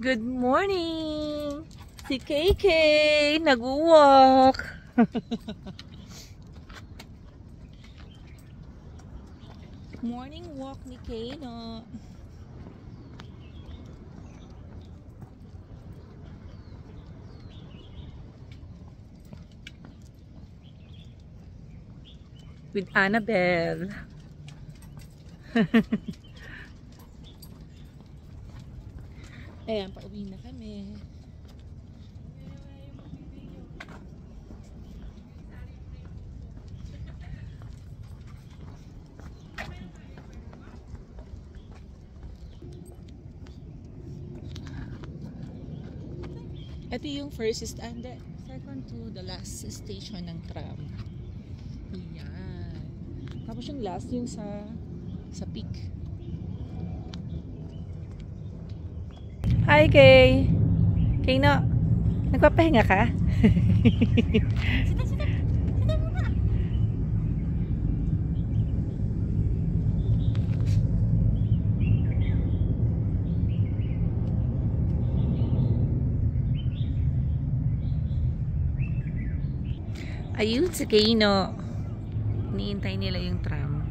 Good morning! Si KK nag-walk. Morning walk ni Kano. With Annabelle. Ayan, pauwi na kami. Ito yung first and the second to the last station ng tram. Yan. Tapos yung last yung sa peak. Hi Kay! Kay no, nagpapahinga ka? Sita muna! Ayun si Kay no. Iniintay nila yung tram.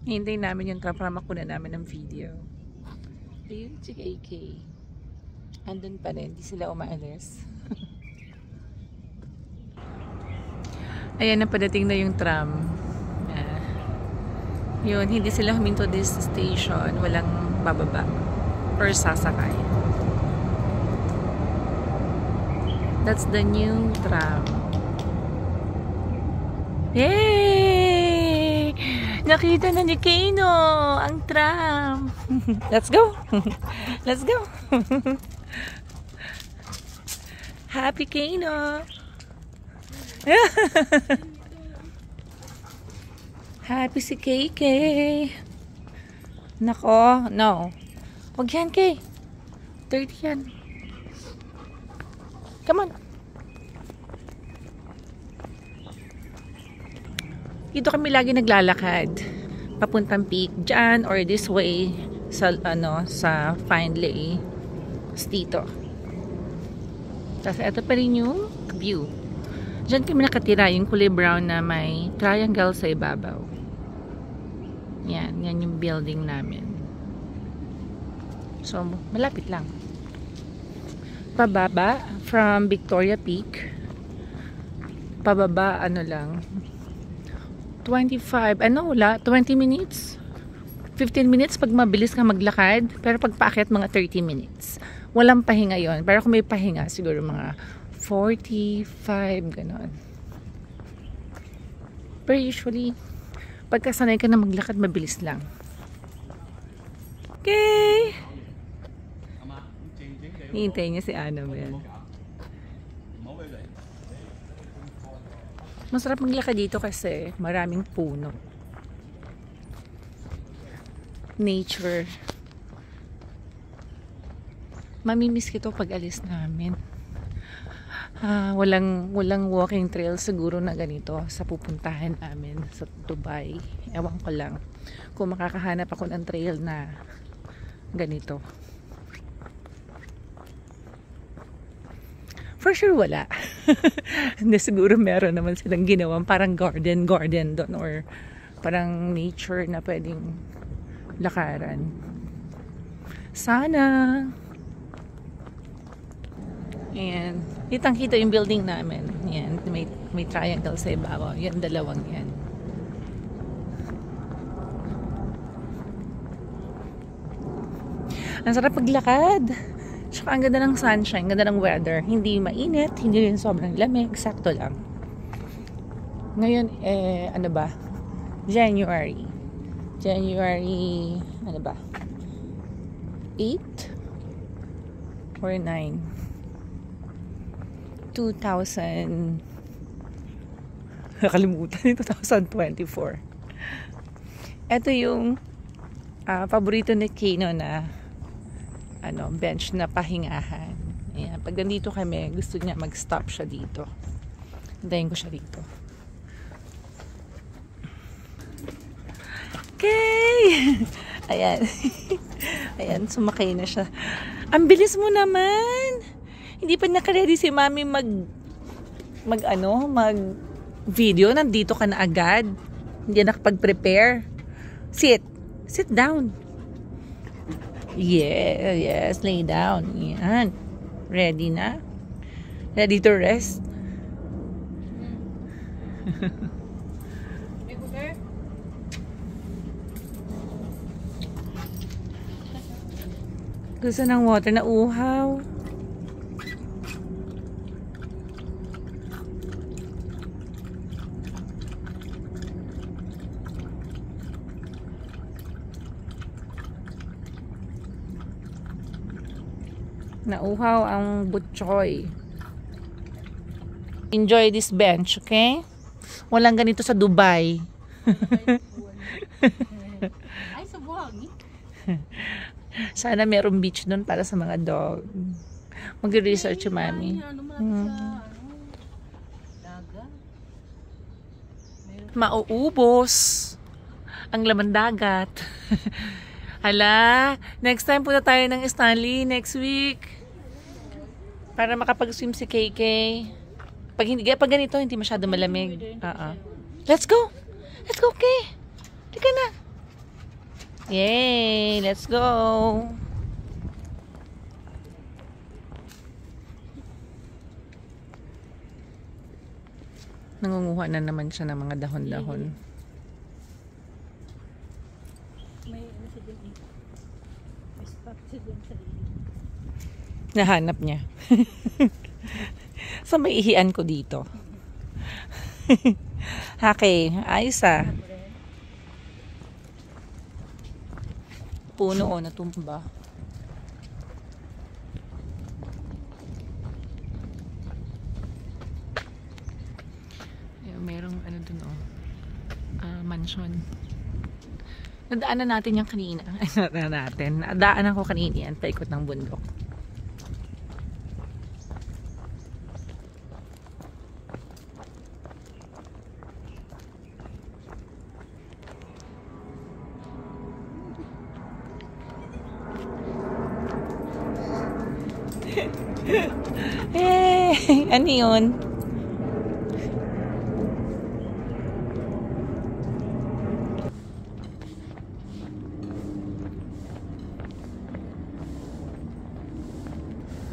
Hintayin namin yung tram para makuha namin ng video. Ayun si KK. Andun pa rin, hindi sila umaalis. Ayan, napadating na yung tram. Yun, hindi sila huminto this station. Walang bababa or sasakay. That's the new tram. Yay! Nakita na ni Kano ang tram. Let's go. Let's go. Happy Kano. Happy si KK. Nako, no. Wag yan, Kay. 30 yan. Come on. Dito kami lagi naglalakad papuntang peak dyan or this way sa sa Findlay dito. Tapos ito pa rin yung view. Dyan kami nakatira, yung kulay brown na may triangle sa ibabaw. Yan yung building namin. So malapit lang. Pababa from Victoria Peak. Pababa lang 25, 20 minutes 15 minutes pag mabilis ka maglakad, pero pag paakyat mga 30 minutes. Walang pahinga yon, pero kung may pahinga siguro mga 45 ganon. Pero usually pagkasanay ka na maglakad, mabilis lang. Okay, hintay niya si Annabelle. Masarap maglakad dito kasi maraming puno. Nature. Mamimiss ko pag alis namin. Walang walking trail siguro na ganito sa pupuntahan namin sa Dubai. Ewan ko lang kung makakahanap ako ng trail na ganito. For sure wala. Hindi, siguro meron naman silang ginawang parang garden doon or parang nature na pwedeng lakaran. Sana. Ayan. Kitang-kita yung building namin. Ayan. May triangle sa ibabaw. Yan, dalawang yan. Ang sarap paglakad. Tsaka ang ganda ng sunshine, ganda ng weather. Hindi mainit, hindi rin sobrang lamig, sakto lang. Ngayon, ano ba? January, ano ba? 8 or 9? 2000, nakalimutan, 2024. Ito yung paborito ni Kano na bench na pahingahan. Ayan. Pag nandito kami, gusto niya mag-stop siya dito. Hintayin ko siya dito. Kay! Ayan. Ayan, sumakay na siya. Ang bilis mo naman! Hindi pa nakaready si Mami mag video. Nandito ka na agad. Hindi na nakapag-prepare. Sit. Sit down. Yes. Lay down. Yan. Ready na? Ready to rest? Gusto ng water na uhaw. Nauhaw ang butchoy. Enjoy this bench, okay? Walang ganito sa Dubai. Ay, sa buhangin. Sana merong beach doon para sa mga dog. Mag-research yung Mami. Mauubos ang laman dagat. Hala, next time punta tayo ng Stanley next week. Para makapag-swim si KK. Pag ganito, hindi masyado malamig. Let's go! Let's go, Kay! Tika na! Yay! Let's go! Nangunguha na naman siya ng mga dahon-dahon. May ano siya dyan eh. May spot siya dyan sa ilip. Nahanap niya. So, may ihian ko dito. Okay, ayos ah. Puno o natumba. Merong ano dun mansion. Nadaanan natin yung kanina. Nadaanan ko kanina yan. Paikot ng bundok. Hey, ano yun?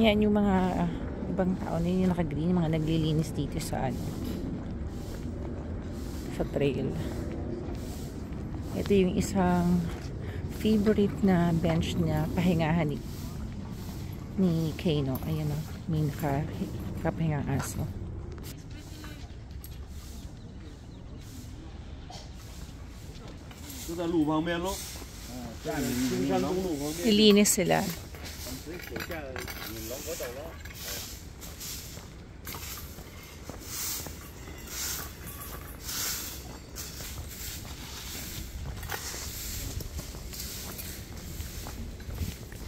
Yan yung mga ibang tao na yung nakagreen, yung mga naglilinis dito sa trail. Ito yung isang favorite na bench na pahingahan ni Kano. Ayan o, may nakapahingang aso. Nilinis sila.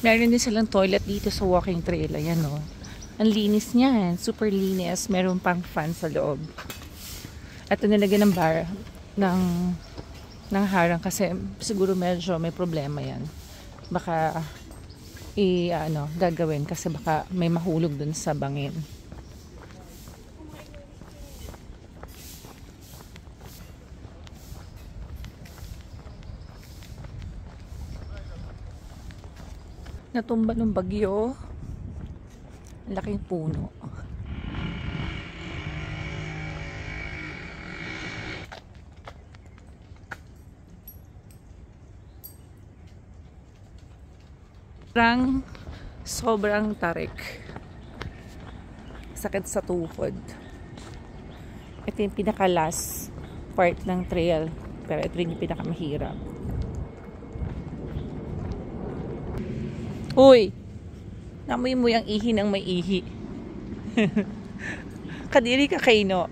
Meron din silang toilet dito sa walking trail. Ayan o. Ang linis niyan. Super linis. Meron pang fan sa loob. At nilagyan ng bar ng harang kasi siguro medyo may problema yan. Baka gagawin kasi baka may mahulog dun sa bangin. Natumba ng bagyo. Ang laking puno. Sobrang tarik. Sakit sa tuhod. Ito yung pinaka-last part ng trail. Pero ito rin yung pinaka-mahirap. Uy! Namoy mo yung ihi ng may ihi. Kadiri ka, Kano.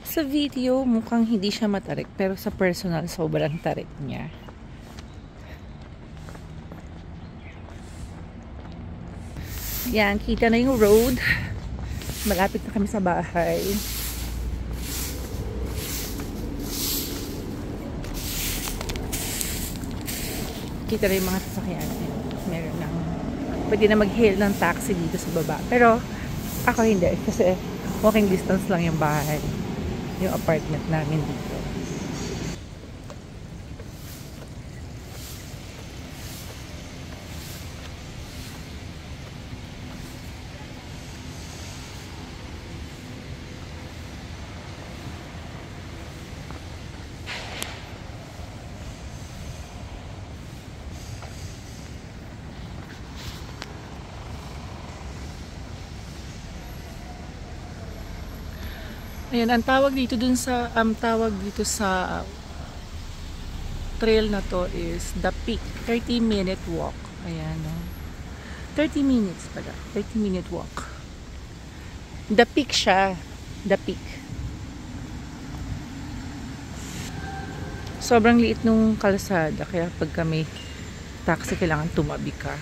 Sa video, mukhang hindi siya matarik. Pero sa personal, sobrang tarik niya. Yan, kita na yung road. Malapit na kami sa bahay. Kita rin yung mga sasakyan. Meron ng pwede na mag-hail ng taxi dito sa baba. Pero ako hindi kasi walking distance lang yung bahay. Yung apartment namin dito. Ayan, ang tawag dito dun sa trail na to is The Peak. 30-minute walk. Ayan, no? 30 minutes pala. 30-minute walk. The Peak siya. The Peak. Sobrang liit nung kalsada. Kaya pag kami taxi, kailangan tumabi ka.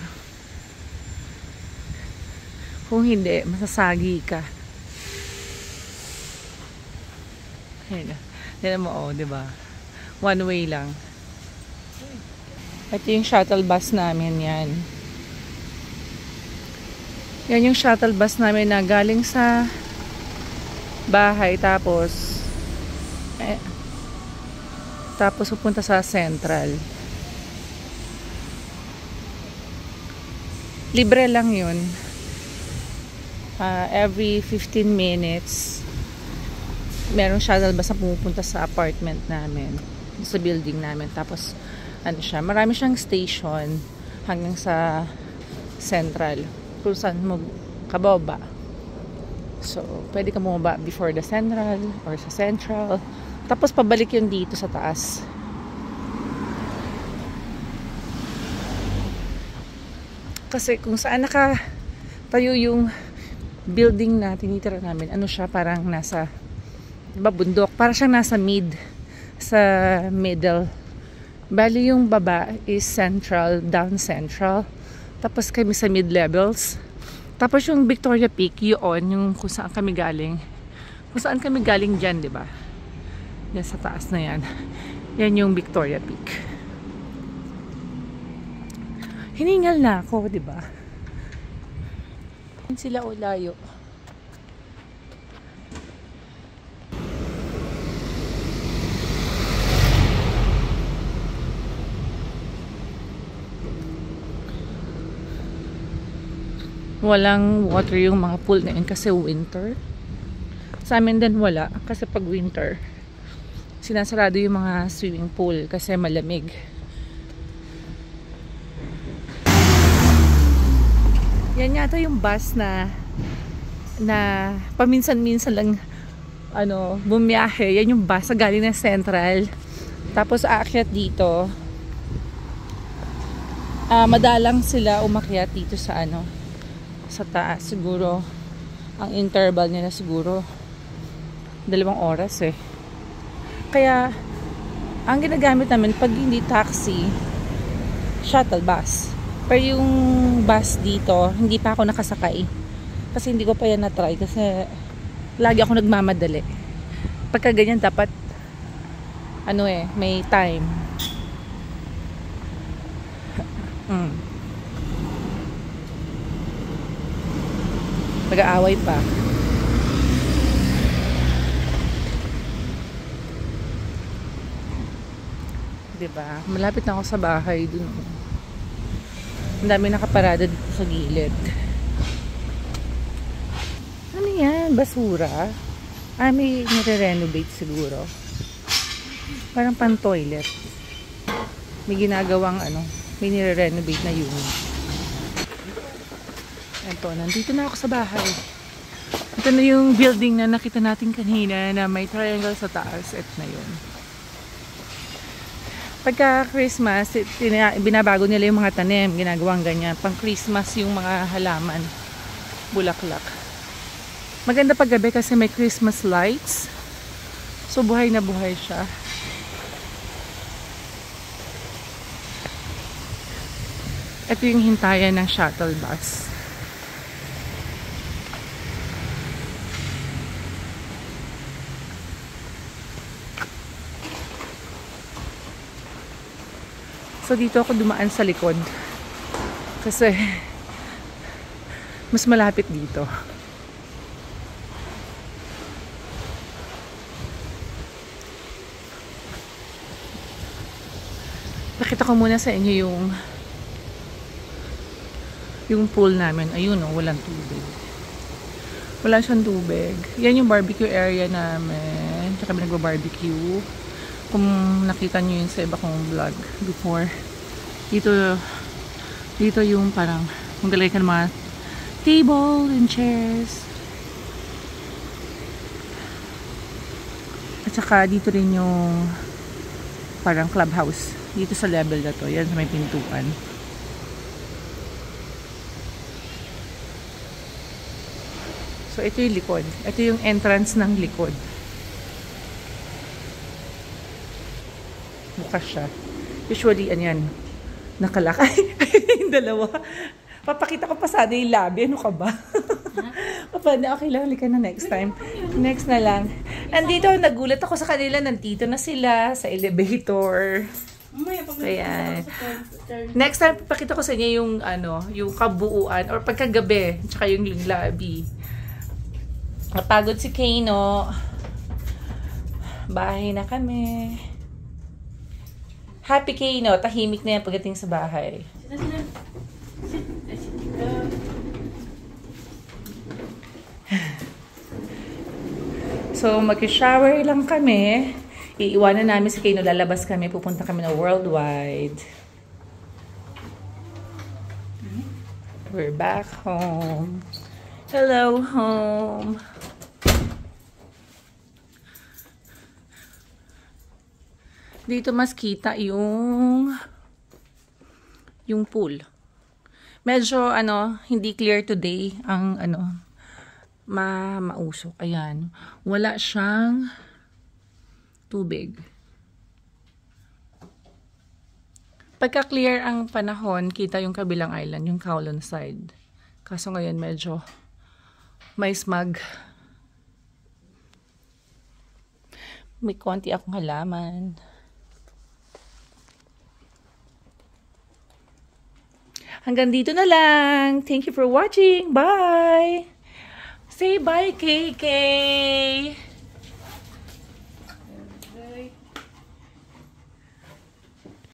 Kung hindi, masasagi ka. Ayan. Tignan mo, oh, diba? One way lang. Ito yung shuttle bus namin, yan. Yan yung shuttle bus namin na galing sa bahay, tapos pupunta sa Central. Libre lang yun. Every 15 minutes merong shuttle bus na pumupunta sa apartment namin, sa building namin. Tapos ano siya, marami siyang station hanggang sa Central kung saan mo kababa. So pwede ka bumaba before the Central or sa Central, tapos pabalik yun dito sa taas. Kasi kung saan tayo yung building na tinitira namin, ano siya, parang nasa, diba, bundok. Parang siyang nasa middle. Bali yung baba is Central, down Central. Tapos kami sa mid-levels. Tapos yung Victoria Peak, yun, yung kung saan kami galing. Kung saan kami galing dyan, diba? Yan sa taas na yan. Yan yung Victoria Peak. Hiningal na ako, diba? Yan sila o layo. Walang water yung mga pool na yun kasi winter. Sa amin din wala kasi pag winter sinasarado yung mga swimming pool kasi malamig. Yan yata yung bus na paminsan-minsan lang bumiyahe. Yan yung bus na galing ng Central. Tapos aakyat dito. Madalang sila umakyat dito sa sa taas. Siguro ang interval nila siguro 2 oras eh. Kaya ang ginagamit namin pag hindi taxi, shuttle bus. Pero yung bus dito, hindi pa ako nakasakay. Kasi hindi ko pa yan na-try kasi lagi ako nagmamadali. Pagka ganyan dapat may time. Nag-aaway pa. Diba? Malapit na ako sa bahay dun. Ang dami nakaparada dito sa gilid. Ano yan? Basura? May nire-renovate siguro. Parang pan-toilet. May ginagawang may nire-renovate na unit. Ito, nandito na ako sa bahay. Ito na yung building na nakita natin kanina na may triangle sa taas. Ito na yun. Pagka Christmas, binabago nila yung mga tanim. Ginagawang ganyan. Pang Christmas yung mga halaman. Bulaklak. Maganda pag gabi kasi may Christmas lights. So buhay na buhay siya. Ito yung hintayan ng shuttle bus. So dito ako dumaan sa likod. Kasi mas malapit dito. Pakita ko muna sa inyo yung pool namin. Ayun oh, walang tubig. Wala siyang tubig. Yan yung barbecue area namin. Tsaka kami nagba-barbecue. Kung nakita nyo yun sa iba kong vlog before. Dito yung parang maglalagay ka ng mga table and chairs. At saka dito rin yung parang clubhouse. Dito sa level na to. Yan sa may pintuan. So ito yung likod. Ito yung entrance ng likod. Bukas siya. Usually, yan. Nakalakay. Yung dalawa. Papakita ko pa sana yung labi. Ano ka ba? Okay lang. Halika na next time. Next na lang. Andito, nagulat ako sa kanila. Nandito na sila sa elevator. Ayan. Next time, papakita ko sa inyo yung, yung kabuuan or pagkagabi. Tsaka yung labi. Napagod si Kano. Bahay na kami. Happy Kano. Tahimik na yan pagdating sa bahay. So, mag-shower lang kami. Iiwanan namin si Kano. Lalabas kami. Pupunta kami na Worldwide. We're back home. Hello, home. Dito mas kita yung pool. Medyo hindi clear today ang mausok. Ayan. Wala siyang tubig. Pagka clear ang panahon, kita yung kabilang island, yung Kowloon side. Kaso ngayon medyo may smog. May konti akong halaman. Hanggang dito na lang. Thank you for watching. Bye! Say bye, KK!